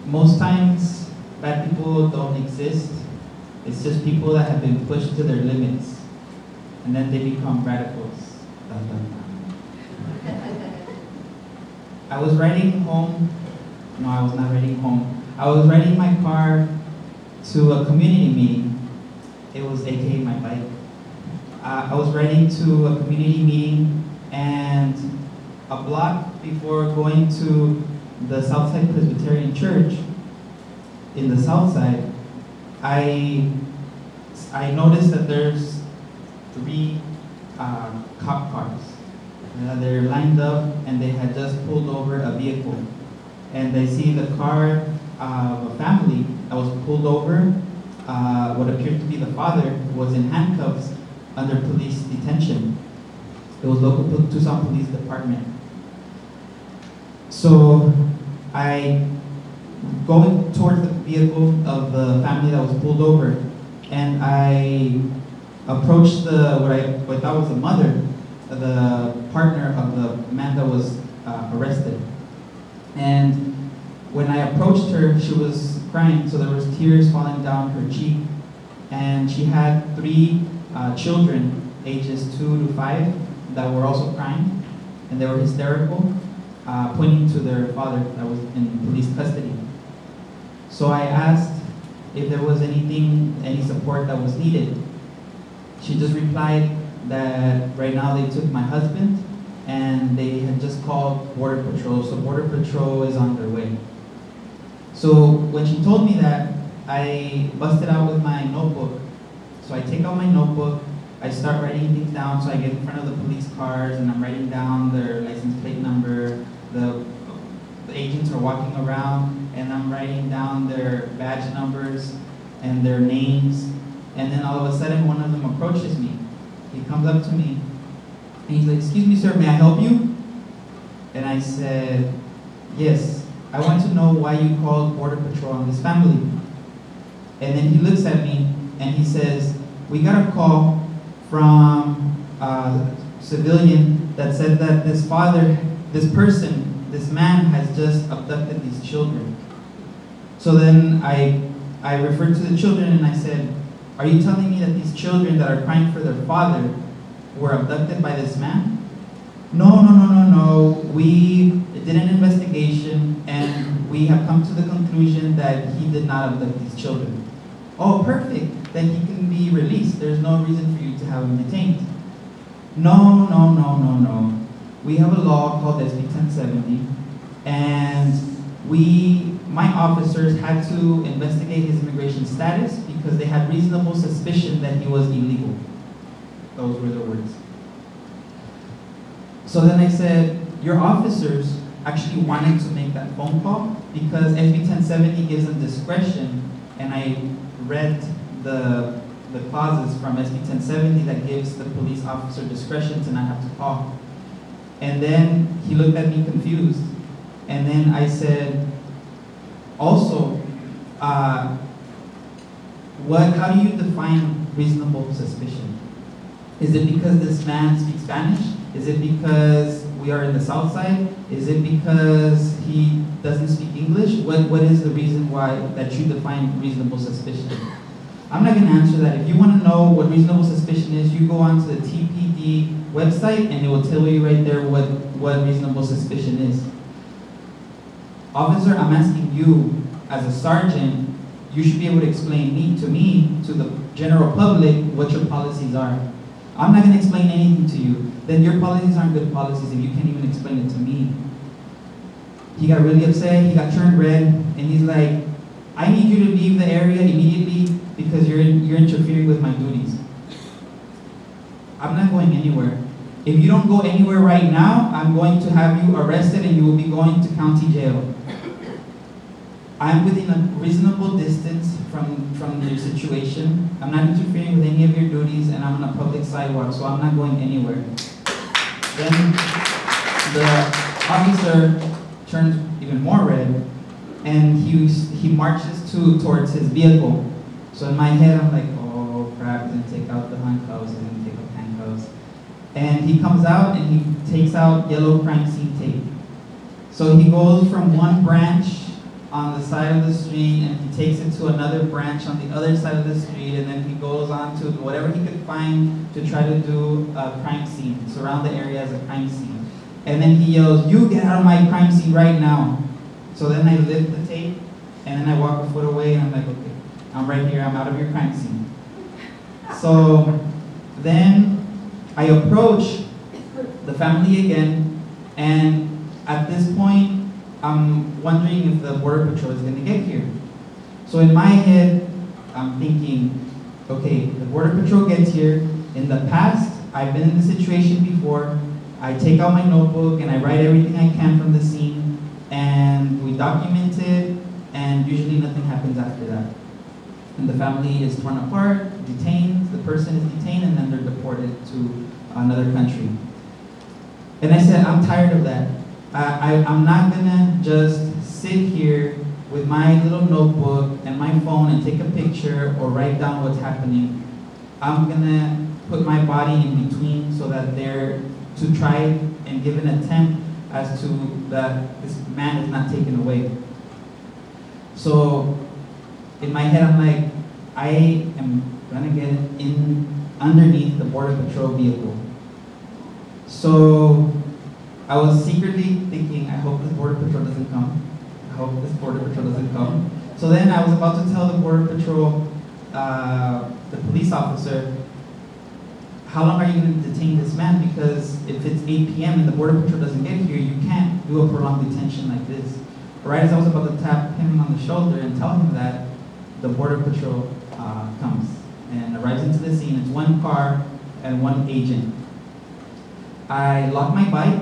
most times bad people don't exist. It's just people that have been pushed to their limits, and then they become radicals. Dun, dun, dun. I was riding home. No, I was not riding home. I was riding my car to a community meeting. It was AKA my bike. I was riding to a community meeting, and a block before going to the Southside Presbyterian Church in the South Side, I noticed that there's 3 cop cars. They're lined up, and they had just pulled over a vehicle. And I see the car of a family that was pulled over. What appeared to be the father was in handcuffs under police detention. It was local Tucson Police Department. So I go towards the vehicle of the family that was pulled over, and I approached what I thought was the mother, the partner of the man that was arrested. And when I approached her, she was crying, so there was tears falling down her cheek. And she had 3 children, ages 2 to 5, that were also crying, and they were hysterical, pointing to their father that was in police custody. So I asked if there was any support that was needed. She just replied that right now they took my husband, and they had just called Border Patrol, so Border Patrol is on their way. So when she told me that, I busted out with my notebook. So I take out my notebook, I start writing things down, so I get in front of the police cars, and I'm writing down their license plate number. The agents are walking around, and I'm writing down their badge numbers and their names. And then all of a sudden, one of them approaches me. He comes up to me, and he's like, "Excuse me, sir, may I help you?" And I said, "Yes, I want to know why you called Border Patrol on this family." And then he looks at me, and he says, "We got a call from a civilian that said that this man has just abducted these children." So then I referred to the children, and I said, "Are you telling me that these children that are crying for their father were abducted by this man?" No. We did an investigation, and we have come to the conclusion that he did not abduct these children. Oh, perfect. Then he can be released. There's no reason for you to have him detained. No. We have a law called SB 1070, and my officers had to investigate his immigration status because they had reasonable suspicion that he was illegal. Those were their words. So then I said, your officers actually wanted to make that phone call because SB 1070 gives them discretion, and I read the clauses from SB 1070 that gives the police officer discretion to not have to call. And then he looked at me confused, and then I said, also, how do you define reasonable suspicion? Is it because this man speaks Spanish? Is it because we are in the South Side? Is it because he doesn't speak English? What is the reason why that you define reasonable suspicion? I'm not going to answer that. If you want to know what reasonable suspicion is, you go onto the TPD website, and it will tell you right there what reasonable suspicion is. Officer, I'm asking you, as a sergeant, you should be able to explain to the general public, what your policies are. I'm not going to explain anything to you. Then your policies aren't good policies if you can't even explain it to me. He got really upset, he got turned red, and he's like, I need you to leave the area immediately because you're interfering with my duties. I'm not going anywhere. If you don't go anywhere right now, I'm going to have you arrested and you will be going to county jail. I'm within a reasonable distance from your situation. I'm not interfering with any of your duties, and I'm on a public sidewalk, so I'm not going anywhere. Then the officer turns even more red, and he marches towards his vehicle. So in my head, I'm like, oh crap, he's gonna take out the handcuffs, he's gonna take out handcuffs. And he comes out and he takes out yellow crime scene tape. So he goes from one branch on the side of the street, and he takes it to another branch on the other side of the street, and then he goes on to whatever he could find to try to do a crime scene, surround the area as a crime scene. And then he yells, "You get out of my crime scene right now." So then I lift the tape, and then I walk a foot away, and I'm like, okay, I'm right here, I'm out of your crime scene. So then I approach the family again, and at this point, I'm wondering if the Border Patrol is going to get here. So in my head, I'm thinking, okay, the Border Patrol gets here. In the past, I've been in this situation before. I take out my notebook and I write everything I can from the scene, and we document it, and usually nothing happens after that. And the family is torn apart, detained, the person is detained, and then they're deported to another country. And I said, I'm tired of that. I'm not gonna just sit here with my little notebook and my phone and take a picture or write down what's happening. I'm gonna put my body in between so that they're to try and give an attempt as to that this man is not taken away. So in my head, I'm like, I am gonna get in underneath the Border Patrol vehicle. So I was secretly thinking, I hope this Border Patrol doesn't come. I hope this Border Patrol doesn't come. So then I was about to tell the Border Patrol, the police officer, how long are you going to detain this man? Because if it's 8 p.m. and the Border Patrol doesn't get here, you can't do a prolonged detention like this. Right as I was about to tap him on the shoulder and tell him that, the Border Patrol comes and arrives into the scene. It's one car and one agent. I lock my bike.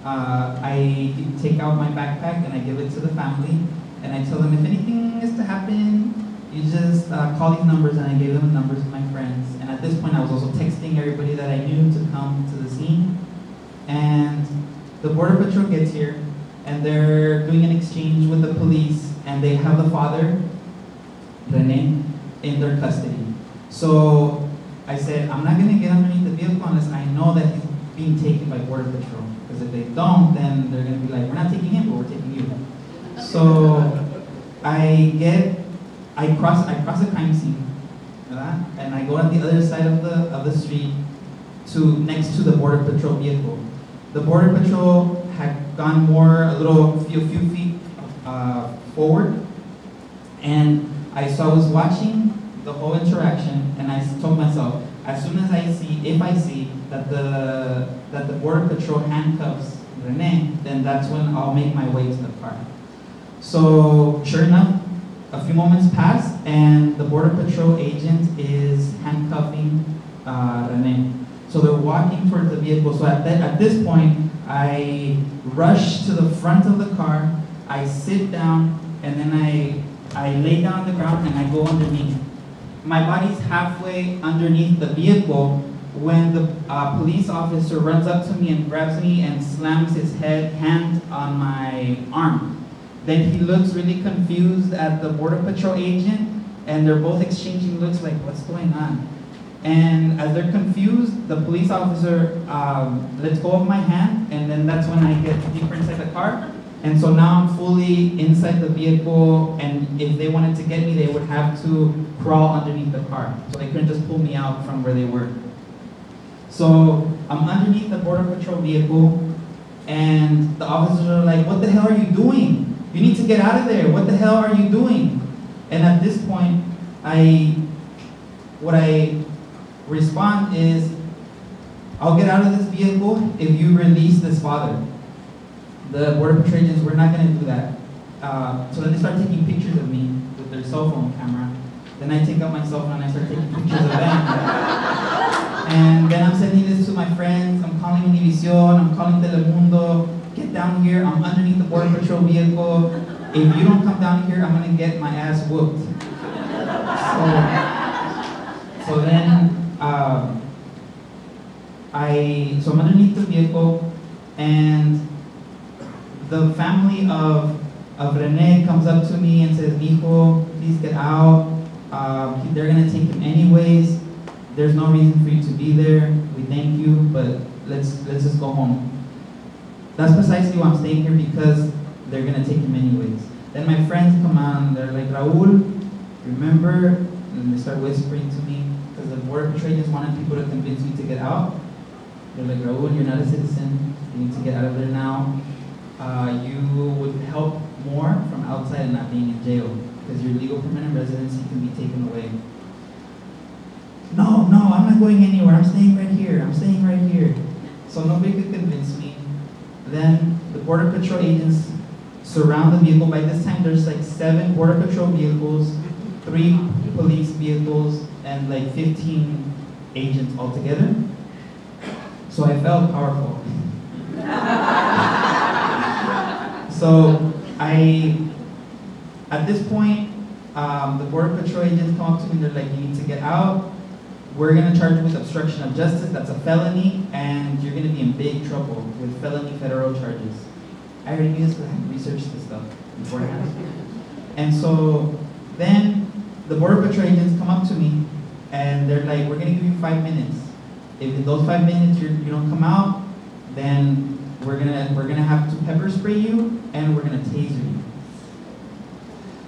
I take out my backpack and I give it to the family, and I tell them if anything is to happen, you just call these numbers, and I gave them the numbers of my friends. And at this point, I was also texting everybody that I knew to come to the scene. And the Border Patrol gets here, and they're doing an exchange with the police, and they have the father, Rene, in their custody. So I said, I'm not going to get underneath the vehicle unless I know that he's being taken by Border Patrol. Because if they don't, then they're going to be like, we're not taking him, but we're taking you. So I cross a crime scene, and I go on the other side of the street to next to the Border Patrol vehicle. The Border Patrol had gone a few feet forward, and I was watching the whole interaction, and I told myself, as soon as if I see that the Border Patrol handcuffs Rene, then that's when I'll make my way to the car. So sure enough, a few moments pass, and the Border Patrol agent is handcuffing Rene. So they're walking towards the vehicle. So at this point, I rush to the front of the car, I sit down, and then I lay down on the ground and I go underneath. My body's halfway underneath the vehicle when the police officer runs up to me and grabs me and slams his hand on my arm. Then he looks really confused at the Border Patrol agent, and they're both exchanging looks like, what's going on? And as they're confused, the police officer lets go of my hand, and then that's when I get deeper inside the car. And so now I'm fully inside the vehicle, and if they wanted to get me, they would have to crawl underneath the car. So they couldn't just pull me out from where they were. So I'm underneath the Border Patrol vehicle, and the officers are like, what the hell are you doing? You need to get out of there. What the hell are you doing? And at this point, what I respond is, I'll get out of this vehicle if you release this father. The Border Patrol agents, we're not going to do that. So then they start taking pictures of me with their cell phone camera. Then I take out my cell phone and I start taking pictures of them. And then I'm sending this to my friends. I'm calling Univision, I'm calling Telemundo. Get down here, I'm underneath the Border Patrol vehicle. If you don't come down here, I'm going to get my ass whooped. So then I'm underneath the vehicle, and the family of Rene comes up to me and says, "Mijo, please get out. They're gonna take him anyways. There's no reason for you to be there. We thank you, but let's just go home." That's precisely why I'm staying here, because they're gonna take him anyways. Then my friends come on, they're like, Raul, remember? And they start whispering to me, because the border patrol agents wanted people to convince me to get out. They're like, Raul, you're not a citizen, you need to get out of there now. You would help more from outside and not being in jail, because your legal permanent residency can be taken away. No, I'm not going anywhere, I'm staying right here. So nobody could convince me. Then the border patrol agents surround the vehicle. By this time, there's like 7 border patrol vehicles, 3 police vehicles, and like 15 agents altogether. So I felt powerful. So at this point, the border patrol agents come up to me and they're like, you need to get out. We're gonna charge you with obstruction of justice, that's a felony, and you're gonna be in big trouble with felony federal charges. I already knew this because I had researched this stuff beforehand. And so then the border patrol agents come up to me and they're like, we're gonna give you 5 minutes. If in those 5 minutes you don't come out, then we're gonna have to pepper spray you and we're gonna taser you.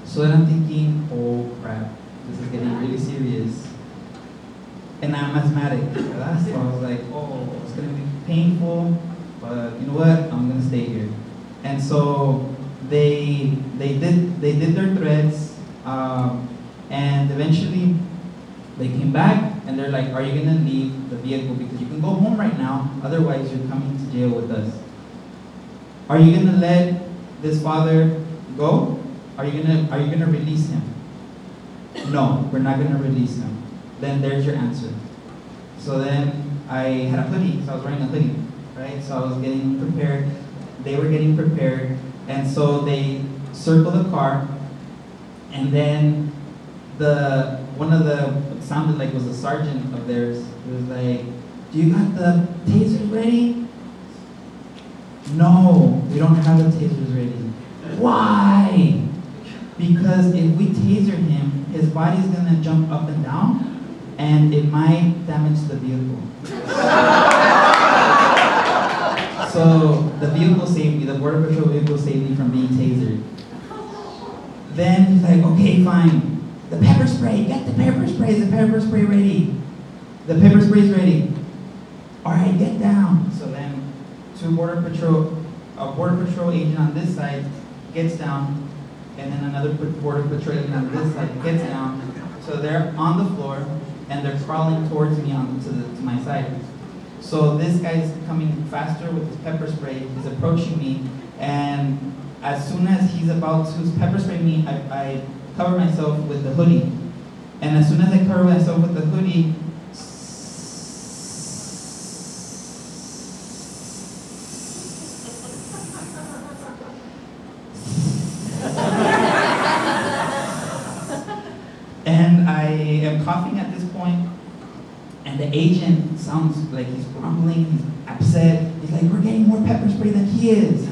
So then I'm thinking, oh crap, this is getting really serious. And I'm asthmatic, right? So I was like, oh, it's gonna be painful, but you know what? I'm gonna stay here. And so they did their threats, and eventually they came back and they're like, are you gonna leave the vehicle because you can go home right now, otherwise you're coming to jail with us. Are you gonna let this father go? Are you gonna release him? No, we're not gonna release him. Then there's your answer. So then I had a hoodie, so I was wearing a hoodie, right? So I was getting prepared, they were getting prepared, and so they circled the car, and then one of the, it sounded like it was a sergeant of theirs, it was like, do you got the tasers ready? No, we don't have the tasers ready. Why? Because if we taser him, his body's gonna jump up and down, and it might damage the vehicle. So the vehicle saved me, the border patrol vehicle saved me from being tasered. Then he's like, okay, fine. The pepper spray, get the pepper spray, is the pepper spray ready? The pepper spray's ready. All right, get down. So then a border patrol agent on this side gets down, and then another border patrol agent on this side gets down. So they're on the floor, and they're crawling towards me to my side. So this guy's coming faster with his pepper spray, he's approaching me, and as soon as he's about to pepper spray me, I cover myself with the hoodie. And as soon as I cover myself with the hoodie, and I am coughing at this point, and the agent sounds like he's grumbling, he's upset. He's like, we're getting more pepper spray than he is. The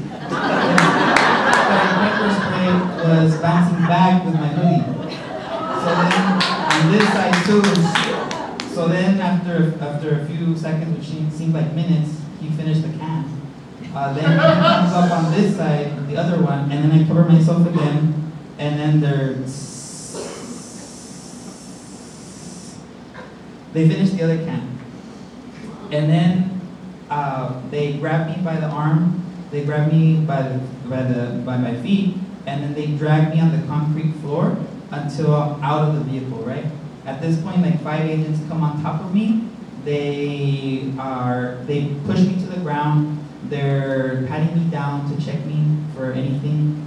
pepper spray was bouncing back with my hoodie. So then, on this side too, so then after a few seconds, which seemed like minutes, he finished the can. Then he comes up on this side, the other one, and then I cover myself again, and then they finished the other can. And then they grabbed me by the arm, they grabbed me by my feet, and then they dragged me on the concrete floor until I'm out of the vehicle, right? At this point, like 5 agents come on top of me. They push me to the ground. They're patting me down to check me for anything.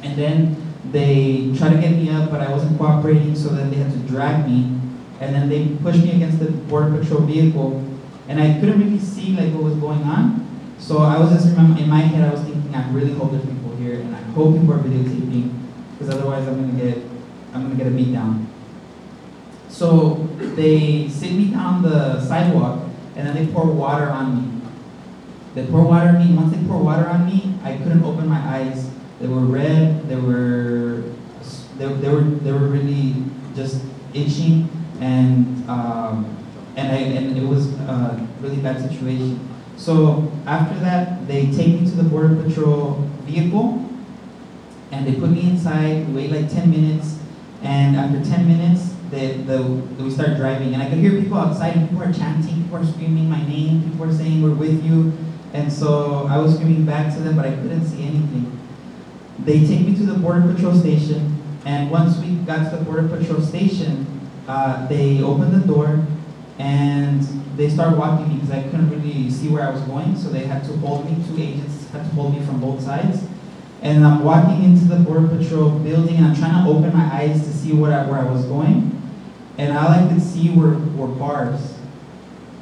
And then they try to get me up, but I wasn't cooperating, so then they had to drag me. And then they pushed me against the border patrol vehicle, and I couldn't really see like what was going on. So I was just in my head, I was thinking, I really hope there's people here, and I hope people are videotaping, because otherwise I'm gonna get a beat down. So they sit me down the sidewalk, and then they pour water on me. They pour water on me. Once they pour water on me, I couldn't open my eyes. They were red. They were really just itching. And it was a really bad situation. So after that, they take me to the border patrol vehicle, And they put me inside, we wait like 10 minutes, and after 10 minutes, we start driving. And I could hear people outside, and people are chanting, people are screaming my name, people are saying, we're with you. And so I was screaming back to them, but I couldn't see anything. They take me to the Border Patrol station, and once we got to the Border Patrol station, they opened the door, and they started walking me because I couldn't really see where I was going, so they had to hold me, 2 agents had to hold me from both sides. And I'm walking into the Border Patrol building, and I'm trying to open my eyes to see where I was going, and all I could see were bars.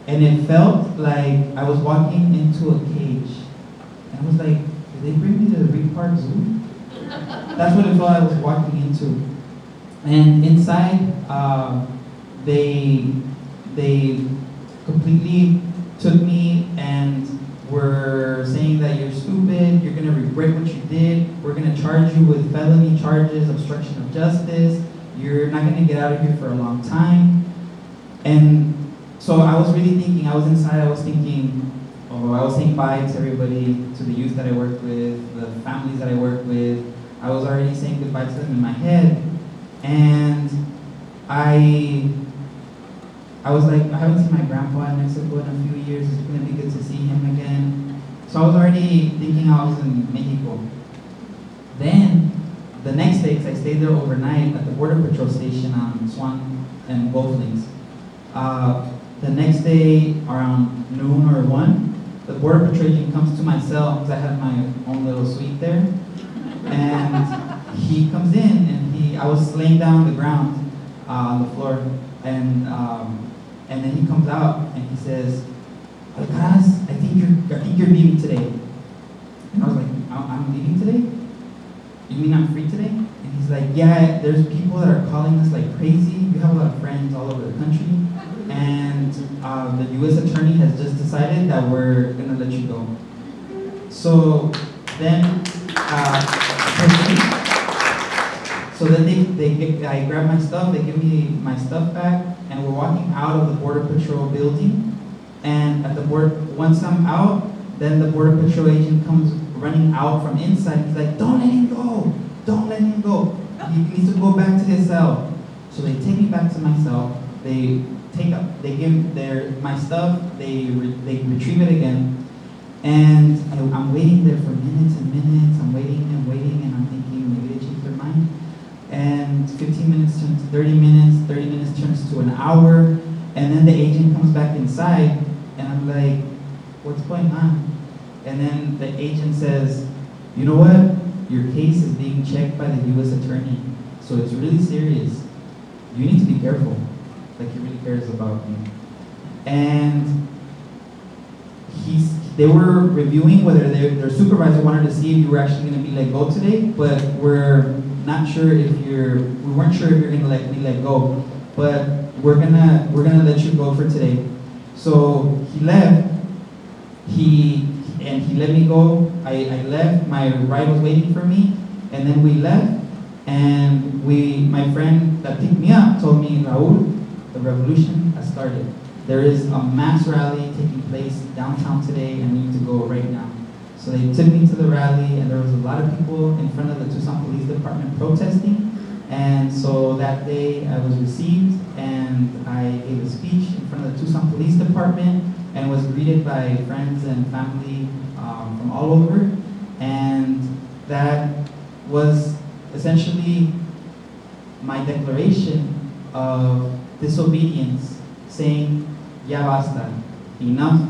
And it felt like I was walking into a cage. And I was like, did they bring me to the Reef Park Zoo? That's what it felt I was walking into. And inside, they completely took me and were saying that you're stupid, you're gonna regret what you did, we're gonna charge you with felony charges, obstruction of justice, you're not gonna get out of here for a long time. And so I was really thinking, I was inside, I was thinking, oh, I was saying bye to everybody, to the youth that I work with, the families that I work with. I was already saying goodbye to them in my head. And I was like, I haven't seen my grandpa in Mexico in a few years, it's gonna be good to see him again. So I was already thinking I was in Mexico. Then, the next day, because I stayed there overnight at the Border Patrol station on Swan and both links. The next day, around noon or 1, the Border Patrol agent comes to my cell, because I had my own little suite there. And he comes in, and I was laying down on the ground, on the floor, and then he comes out, and he says, Alcaraz, I think you're leaving today. And I was like, I'm leaving today? You mean I'm free today? And he's like, yeah, there's people that are calling us like crazy. You have a lot of friends all over the country. And the U.S. attorney has just decided that we're gonna let you go. So then, I grab my stuff, they give me my stuff back, and we're walking out of the Border Patrol building. And at the once I'm out, then the Border Patrol agent comes running out from inside. He's like, don't let him go, don't let him go. He needs to go back to his cell. So they take me back to my cell. They give my stuff, they retrieve it again. And I'm waiting there for minutes and minutes. I'm waiting, and I'm thinking maybe they changed their mind. And 15 minutes turns to 30 minutes, 30 minutes turns to an hour, and then the agent comes back inside, and I'm like, what's going on? And then the agent says, you know what? Your case is being checked by the U.S. attorney, so it's really serious. You need to be careful. Like, he really cares about me. And they were reviewing whether their supervisor wanted to see if you were actually going to be let go today, but we're not sure if we weren't sure if you're going to be let go, but we're gonna let you go for today. So he left. He let me go. I left. My ride was waiting for me, and then we left. And my friend that picked me up told me, Raul, the revolution has started. There is a mass rally taking place downtown today, and you need to go right now. So they took me to the rally, and there was a lot of people in front of the Tucson Police Department protesting. And so that day I was received, and I gave a speech in front of the Tucson Police Department, and was greeted by friends and family from all over. And that was essentially my declaration of disobedience, saying, ya basta, enough